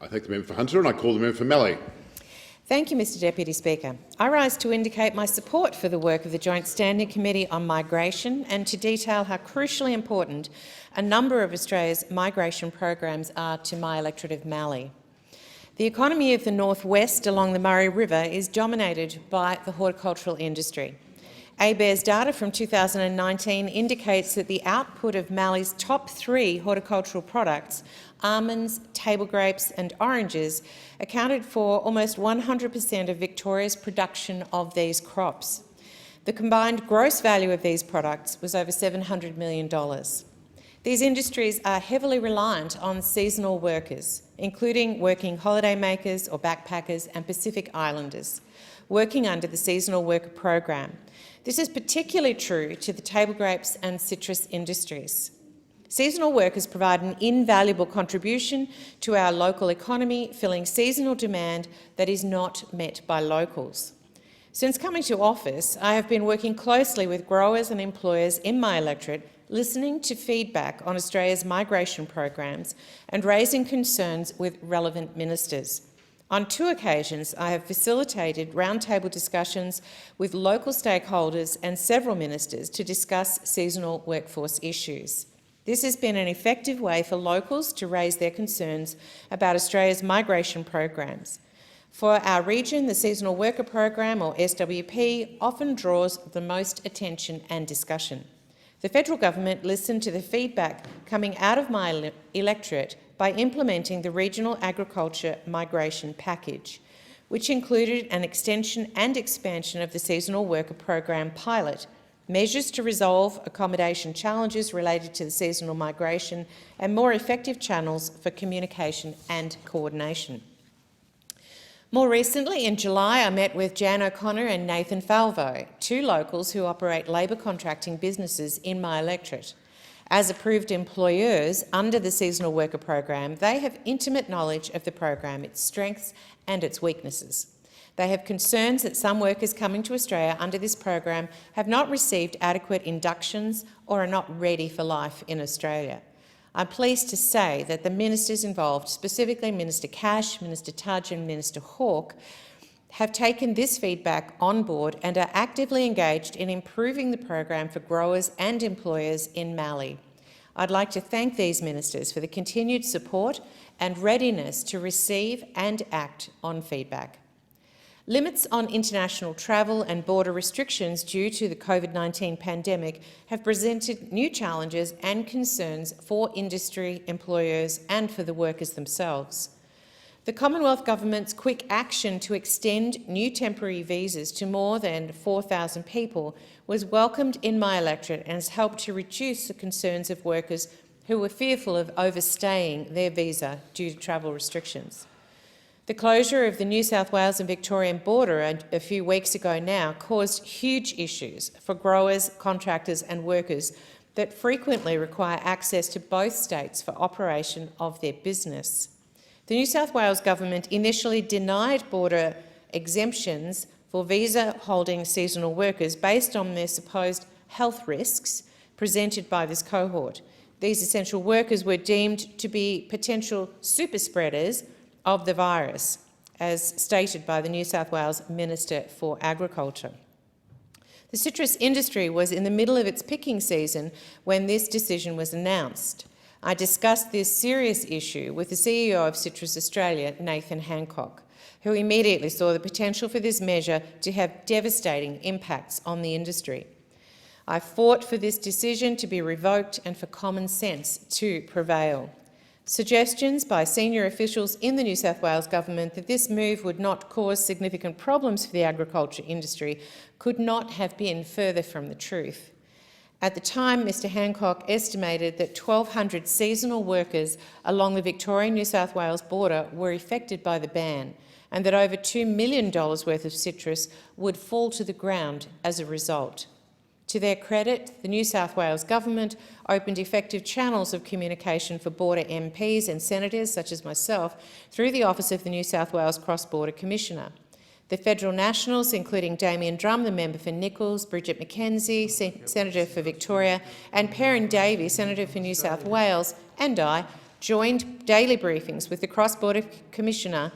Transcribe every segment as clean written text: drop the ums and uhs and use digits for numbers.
I thank the member for Hunter and I call the member for Mallee. Thank you, Mr Deputy Speaker. I rise to indicate my support for the work of the Joint Standing Committee on Migration and to detail how crucially important a number of Australia's migration programs are to my electorate of Mallee. The economy of the northwest along the Murray River is dominated by the horticultural industry. ABARES data from 2019 indicates that the output of Mallee's top 3 horticultural products, almonds, table grapes and oranges, accounted for almost 100% of Victoria's production of these crops. The combined gross value of these products was over $700 million. These industries are heavily reliant on seasonal workers, including working holidaymakers or backpackers and Pacific Islanders, working under the Seasonal Worker Program. This is particularly true to the table grapes and citrus industries. Seasonal workers provide an invaluable contribution to our local economy, filling seasonal demand that is not met by locals. Since coming to office, I have been working closely with growers and employers in my electorate, listening to feedback on Australia's migration programs and raising concerns with relevant ministers. On 2 occasions, I have facilitated roundtable discussions with local stakeholders and several ministers to discuss seasonal workforce issues. This has been an effective way for locals to raise their concerns about Australia's migration programs. For our region, the Seasonal Worker Program, or SWP, often draws the most attention and discussion. The federal government listened to the feedback coming out of my electorate by implementing the Regional Agriculture Migration Package, which included an extension and expansion of the Seasonal Worker Program pilot, measures to resolve accommodation challenges related to the seasonal migration, and more effective channels for communication and coordination. More recently, in July, I met with Jan O'Connor and Nathan Falvo, 2 locals who operate labour contracting businesses in my electorate. As approved employers under the Seasonal Worker Program, they have intimate knowledge of the program, its strengths and its weaknesses. They have concerns that some workers coming to Australia under this program have not received adequate inductions or are not ready for life in Australia. I'm pleased to say that the ministers involved, specifically Minister Cash, Minister Tudge and Minister Hawke, have taken this feedback on board and are actively engaged in improving the program for growers and employers in Mallee. I'd like to thank these ministers for the continued support and readiness to receive and act on feedback. Limits on international travel and border restrictions due to the COVID-19 pandemic have presented new challenges and concerns for industry, employers and for the workers themselves. The Commonwealth Government's quick action to extend new temporary visas to more than 4,000 people was welcomed in my electorate and has helped to reduce the concerns of workers who were fearful of overstaying their visa due to travel restrictions. The closure of the New South Wales and Victorian border a few weeks ago now caused huge issues for growers, contractors and workers that frequently require access to both states for operation of their business. The New South Wales Government initially denied border exemptions for visa-holding seasonal workers based on their supposed health risks presented by this cohort. These essential workers were deemed to be potential super spreaders of the virus, as stated by the New South Wales Minister for Agriculture. The citrus industry was in the middle of its picking season when this decision was announced. I discussed this serious issue with the CEO of Citrus Australia, Nathan Hancock, who immediately saw the potential for this measure to have devastating impacts on the industry. I fought for this decision to be revoked and for common sense to prevail. Suggestions by senior officials in the New South Wales Government that this move would not cause significant problems for the agriculture industry could not have been further from the truth. At the time, Mr Hancock estimated that 1,200 seasonal workers along the Victorian-New South Wales border were affected by the ban and that over $2 million worth of citrus would fall to the ground as a result. To their credit, the New South Wales Government opened effective channels of communication for border MPs and senators, such as myself, through the Office of the New South Wales Cross-Border Commissioner. The federal nationals, including Damien Drum, the member for Nichols, Bridget McKenzie, Senator for Victoria, and Perrin Davey, Senator for New South Wales, and I, joined daily briefings with the Cross-Border Commissioner,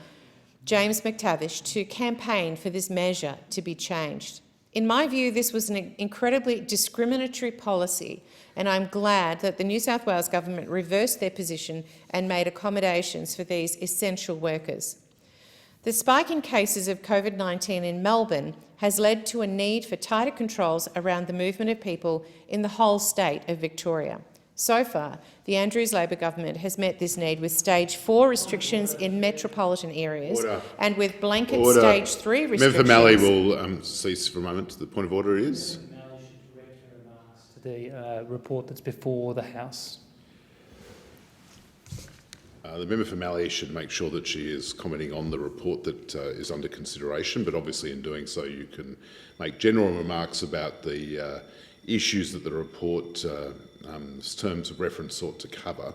James McTavish, to campaign for this measure to be changed. In my view, this was an incredibly discriminatory policy, and I'm glad that the New South Wales government reversed their position and made accommodations for these essential workers. The spike in cases of COVID-19 in Melbourne has led to a need for tighter controls around the movement of people in the whole state of Victoria. So far, the Andrews Labor government has met this need with stage 4 restrictions in metropolitan areas and with blanket stage 3 restrictions. Member for Mallee will cease for a moment. The point of order is? Member Mallee should direct her remarks to the report that's before the House. The member for Mallee should make sure that she is commenting on the report that is under consideration, but obviously in doing so you can make general remarks about the issues that the report terms of reference sought to cover.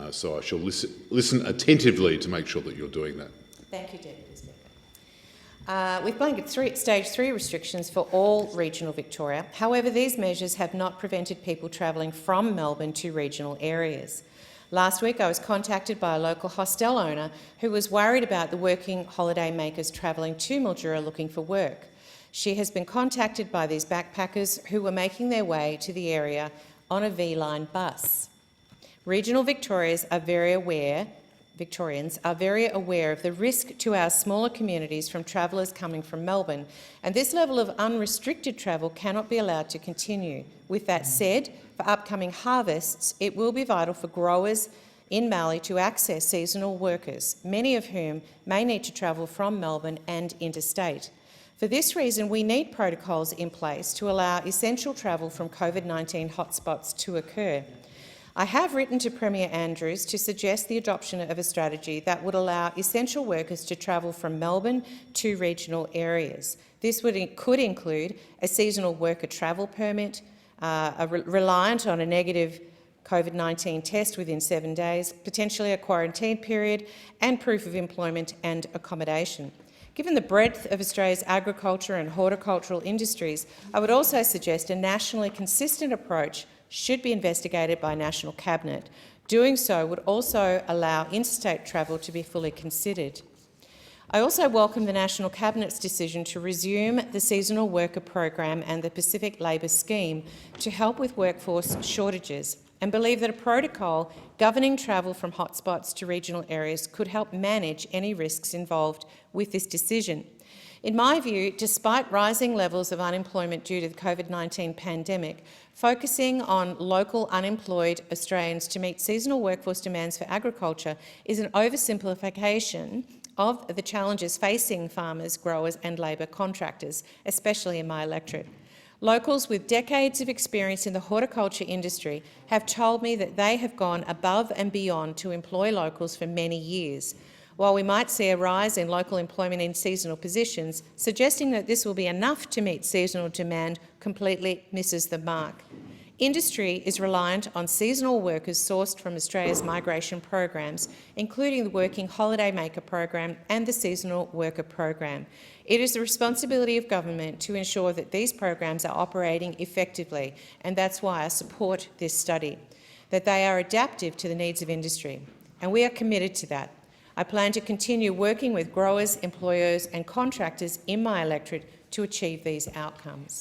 So I shall listen attentively to make sure that you're doing that. Thank you, Deputy Speaker. With blanket stage 3 restrictions for all regional Victoria, however, these measures have not prevented people travelling from Melbourne to regional areas. Last week, I was contacted by a local hostel owner who was worried about the working holiday makers travelling to Mildura looking for work. She has been contacted by these backpackers who were making their way to the area on a V-line bus. Regional Victorians are very aware of the risk to our smaller communities from travellers coming from Melbourne, and this level of unrestricted travel cannot be allowed to continue. With that said, for upcoming harvests, it will be vital for growers in Mallee to access seasonal workers, many of whom may need to travel from Melbourne and interstate. For this reason, we need protocols in place to allow essential travel from COVID-19 hotspots to occur. I have written to Premier Andrews to suggest the adoption of a strategy that would allow essential workers to travel from Melbourne to regional areas. This could include a seasonal worker travel permit, reliant on a negative COVID-19 test within 7 days, potentially a quarantine period, and proof of employment and accommodation. Given the breadth of Australia's agriculture and horticultural industries, I would also suggest a nationally consistent approach should be investigated by National Cabinet. Doing so would also allow interstate travel to be fully considered. I also welcome the National Cabinet's decision to resume the seasonal worker program and the Pacific Labour Scheme to help with workforce shortages, and believe that a protocol governing travel from hotspots to regional areas could help manage any risks involved with this decision. In my view, despite rising levels of unemployment due to the COVID-19 pandemic, focusing on local unemployed Australians to meet seasonal workforce demands for agriculture is an oversimplification of the challenges facing farmers, growers and labour contractors, especially in my electorate. Locals with decades of experience in the horticulture industry have told me that they have gone above and beyond to employ locals for many years. While we might see a rise in local employment in seasonal positions, suggesting that this will be enough to meet seasonal demand completely misses the mark. Industry is reliant on seasonal workers sourced from Australia's migration programs, including the Working Holiday Maker program and the Seasonal Worker program. It is the responsibility of government to ensure that these programs are operating effectively, and that's why I support this study, that they are adaptive to the needs of industry, and we are committed to that. I plan to continue working with growers, employers and contractors in my electorate to achieve these outcomes.